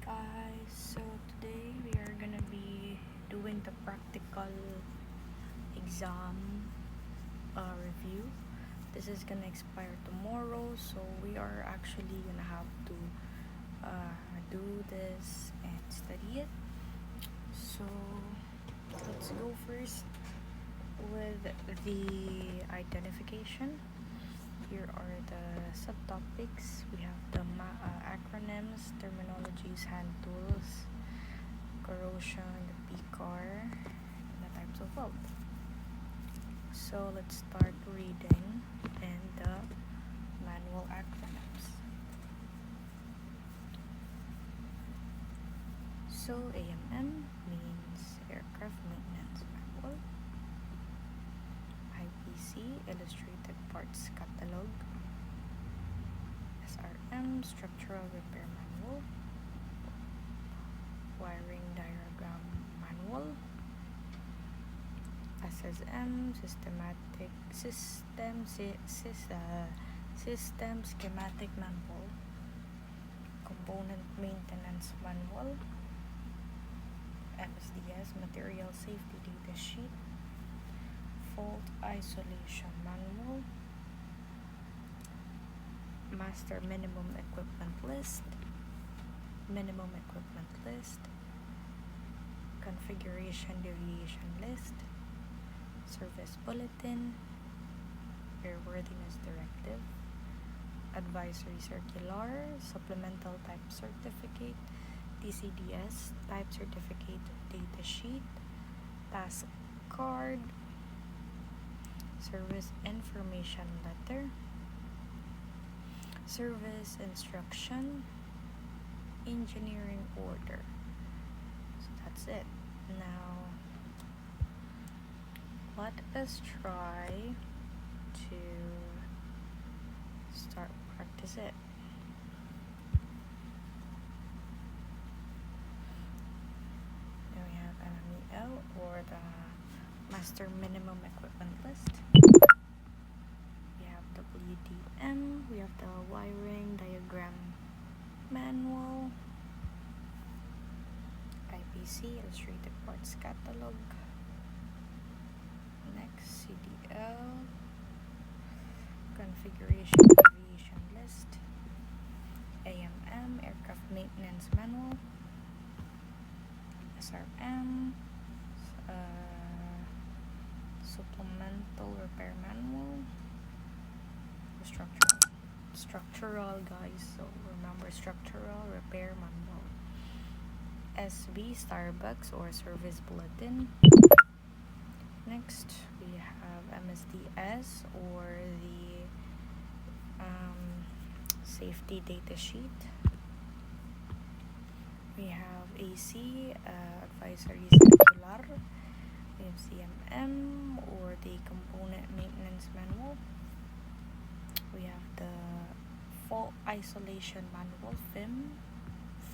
guys, so today we are gonna be doing the practical exam review. This is gonna expire tomorrow, so we are actually gonna have to do this and study it. So let's go first with the identification. Here are the subtopics. We have the acronyms, terminologies, hand tools, corrosion, the PCAR, and the types of weld. So let's start reading and the manual acronyms. So AMM means Aircraft Maintenance Manual. IPC, Illustrated Parts Catalog. SRM, Structural Repair Manual. Wiring Diagram Manual. SSM, System Schematic Manual. Component Maintenance Manual. MSDS, Material Safety Data Sheet. Fault Isolation Manual. Master Minimum Equipment List. Minimum Equipment List. Configuration Deviation List. Service Bulletin. Airworthiness Directive. Advisory Circular. Supplemental Type Certificate. TCDS Type Certificate Data Sheet. Task Card. Service Information Letter. Service Instruction. Engineering Order. So that's it. Now let us try to start practice it. Then we have MEL, or the Master Minimum Equipment List. We have WDM. We have the Wiring Diagram Manual. IPC, Illustrated Parts Catalog. Next, CDL, Configuration Deviation List. AMM, Aircraft Maintenance Manual. SRM, Supplemental Repair Manual. Structural, guys, so remember, Structural Repair Manual. SB, Starbucks, or Service Bulletin. Next, we have MSDS, or the Safety Data Sheet. We have AC, Advisory Circular. We have CMM, or the Component Maintenance Manual. We have the Fault Isolation Manual, FIM.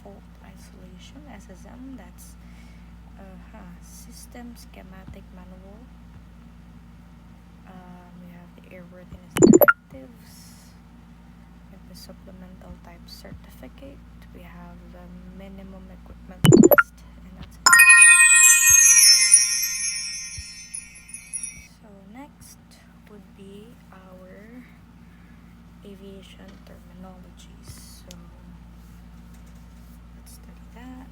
Fault Isolation, SSM, that's System Schematic Manual. We have the Airworthiness Directives. We have the Supplemental Type Certificate. We have the Minimum Equipment List, and that's it. So next would be our Aviation Terminologies. So let's study that.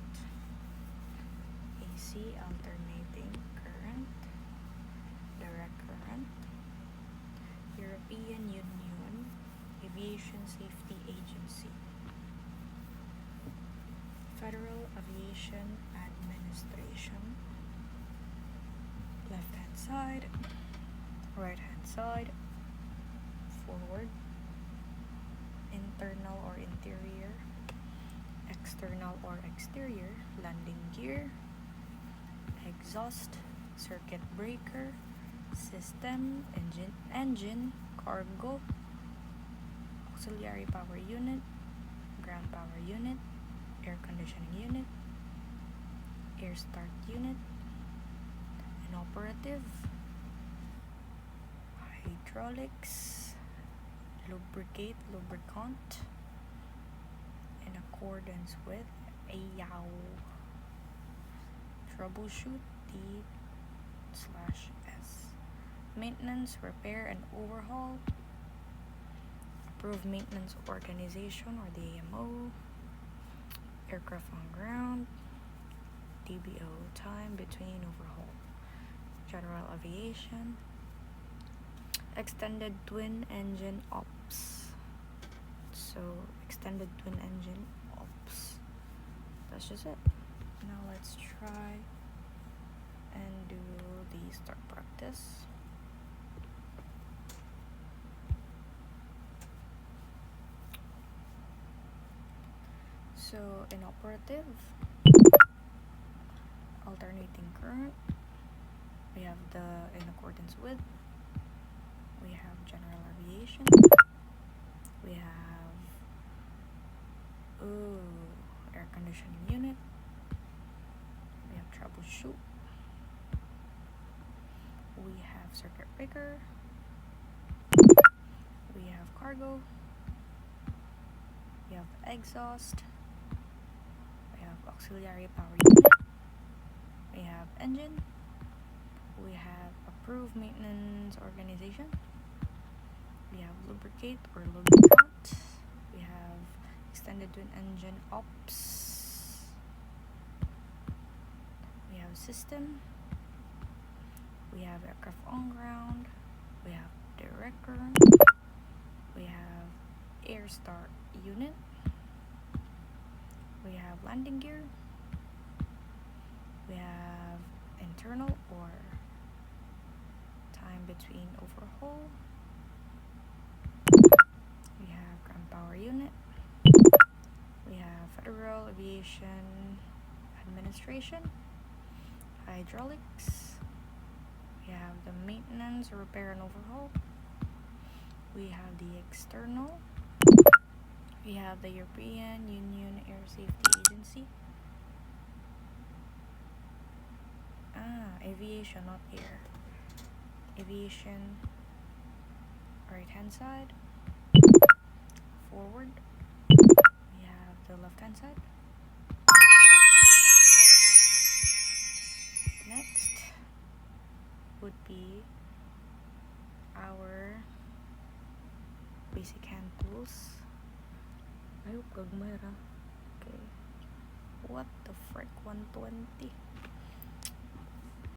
AC, Alternating Current. Direct Current. European Union Aviation Safety Agency. Federal Aviation Administration. Left hand side, right hand side, forward, internal or interior, external or exterior, landing gear, exhaust, circuit breaker, system, engine, cargo, auxiliary power unit, ground power unit, air conditioning unit, air start unit, inoperative, hydraulics, lubricant, in accordance with Ayaw. Troubleshoot, D/S. Maintenance, repair, and overhaul. Approved maintenance organization, or the AMO. Aircraft on ground. DBO, time between overhaul. General aviation. Extended twin engine ops. So extended twin engine ops. That's just it. Now let's try and do the start practice. So inoperative, alternating current, we have the in accordance with, we have general aviation, we have air conditioning unit, we have troubleshoot, we have circuit breaker, we have cargo, we have exhaust, we have auxiliary power unit, we have engine, we have approved maintenance organization, we have lubricate or lubricant, we have extended twin engine ops, we have system, we have aircraft on ground, we have direct current, we have air start unit, we have landing gear, we have internal or time between overhaul, we have ground power unit, we have Federal Aviation Administration, hydraulics, we have the maintenance, repair, and overhaul, we have the external, we have the European Union Air Safety Agency, aviation, not air, aviation, right hand side, forward, we have the left hand side, next would be our basic hand tools. Ayok, gagmay ra. Okay. What the frick, 120?